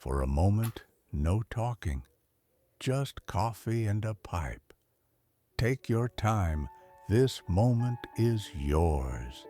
For a moment, no talking, just coffee and a pipe. Take your time. This moment is yours.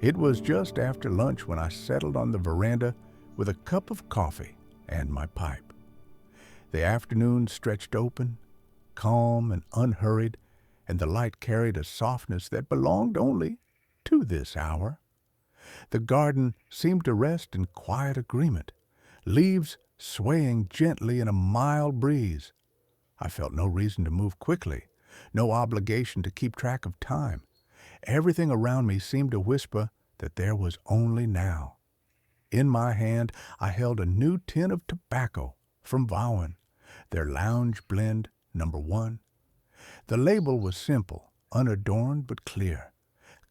It was just after lunch when I settled on the veranda with a cup of coffee and my pipe. The afternoon stretched open, calm and unhurried, and the light carried a softness that belonged only to this hour. The garden seemed to rest in quiet agreement, leaves swaying gently in a mild breeze. I felt no reason to move quickly, no obligation to keep track of time. Everything around me seemed to whisper that there was only now. In my hand, I held a new tin of tobacco from Vauen, their lounge blend #1. The label was simple, unadorned but clear,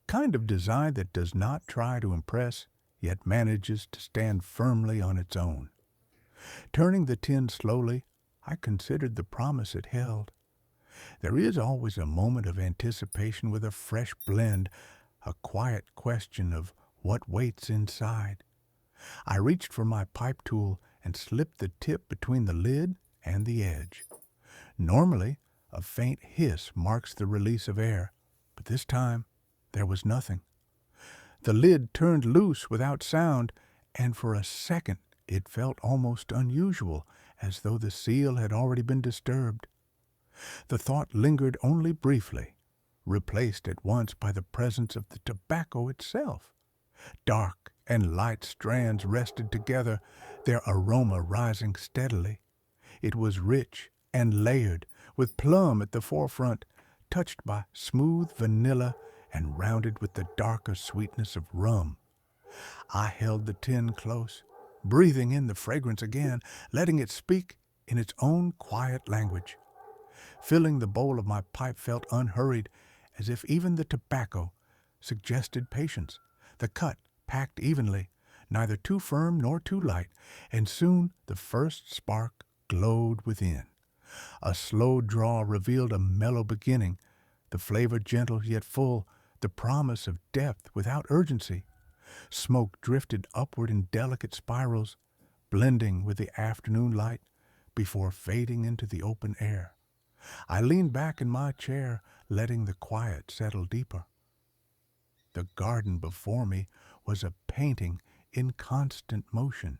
kind of design that does not try to impress, yet manages to stand firmly on its own. Turning the tin slowly, I considered the promise it held. There is always a moment of anticipation with a fresh blend, a quiet question of what waits inside. I reached for my pipe tool and slipped the tip between the lid and the edge. Normally, a faint hiss marks the release of air, but this time there was nothing. The lid turned loose without sound, and for a second it felt almost unusual, as though the seal had already been disturbed. The thought lingered only briefly, replaced at once by the presence of the tobacco itself. Dark and light strands rested together, their aroma rising steadily. It was rich and layered, with plum at the forefront, touched by smooth vanilla and rounded with the darker sweetness of rum. I held the tin close, breathing in the fragrance again, letting it speak in its own quiet language. Filling the bowl of my pipe felt unhurried, as if even the tobacco suggested patience. The cut packed evenly, neither too firm nor too light, and soon the first spark glowed within. A slow draw revealed a mellow beginning, the flavor gentle yet full, the promise of depth without urgency. Smoke drifted upward in delicate spirals, blending with the afternoon light before fading into the open air. I leaned back in my chair, letting the quiet settle deeper. The garden before me was a painting in constant motion.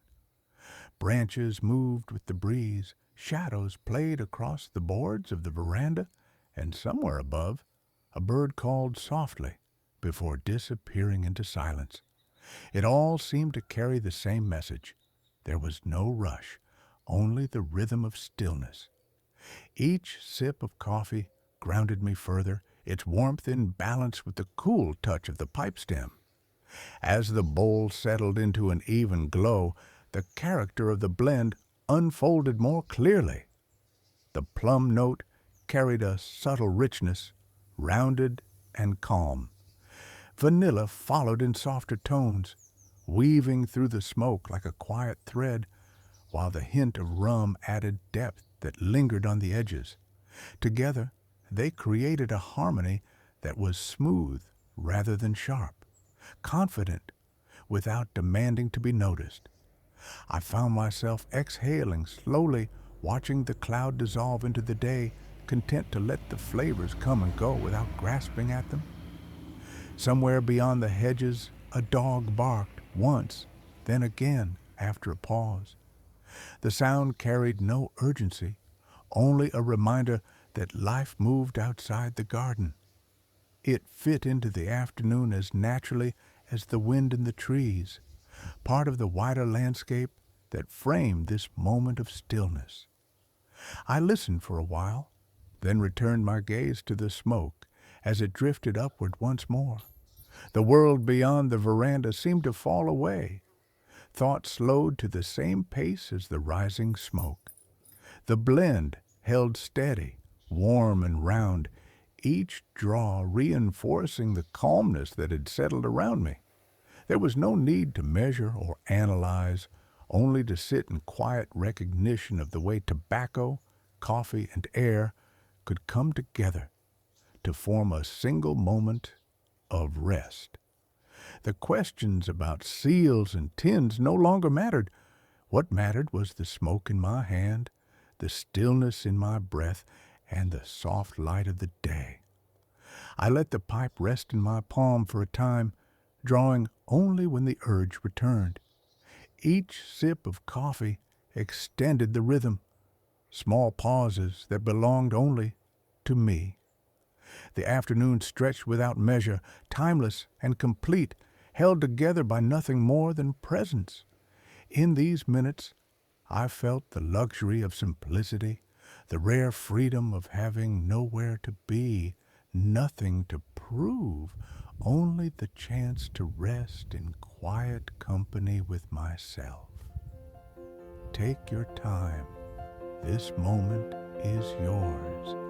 Branches moved with the breeze, shadows played across the boards of the veranda, and somewhere above, a bird called softly before disappearing into silence. It all seemed to carry the same message. There was no rush, only the rhythm of stillness. Each sip of coffee grounded me further, its warmth in balance with the cool touch of the pipe stem. As the bowl settled into an even glow, the character of the blend unfolded more clearly. The plum note carried a subtle richness, rounded and calm. Vanilla followed in softer tones, weaving through the smoke like a quiet thread, while the hint of rum added depth that lingered on the edges. Together, they created a harmony that was smooth rather than sharp, confident without demanding to be noticed. I found myself exhaling slowly, watching the cloud dissolve into the day, content to let the flavors come and go without grasping at them. Somewhere beyond the hedges, a dog barked once, then again after a pause. The sound carried no urgency, only a reminder that life moved outside the garden. It fit into the afternoon as naturally as the wind in the trees, part of the wider landscape that framed this moment of stillness. I listened for a while, then returned my gaze to the smoke as it drifted upward once more. The world beyond the veranda seemed to fall away. Thought slowed to the same pace as the rising smoke. The blend held steady, warm and round, each draw reinforcing the calmness that had settled around me. There was no need to measure or analyze, only to sit in quiet recognition of the way tobacco, coffee, and air could come together to form a single moment of rest. The questions about seals and tins no longer mattered. What mattered was the smoke in my hand, the stillness in my breath, and the soft light of the day. I let the pipe rest in my palm for a time, drawing only when the urge returned. Each sip of coffee extended the rhythm, small pauses that belonged only to me. The afternoon stretched without measure, timeless and complete, held together by nothing more than presence. In these minutes, I felt the luxury of simplicity, the rare freedom of having nowhere to be, nothing to prove, only the chance to rest in quiet company with myself. Take your time. This moment is yours.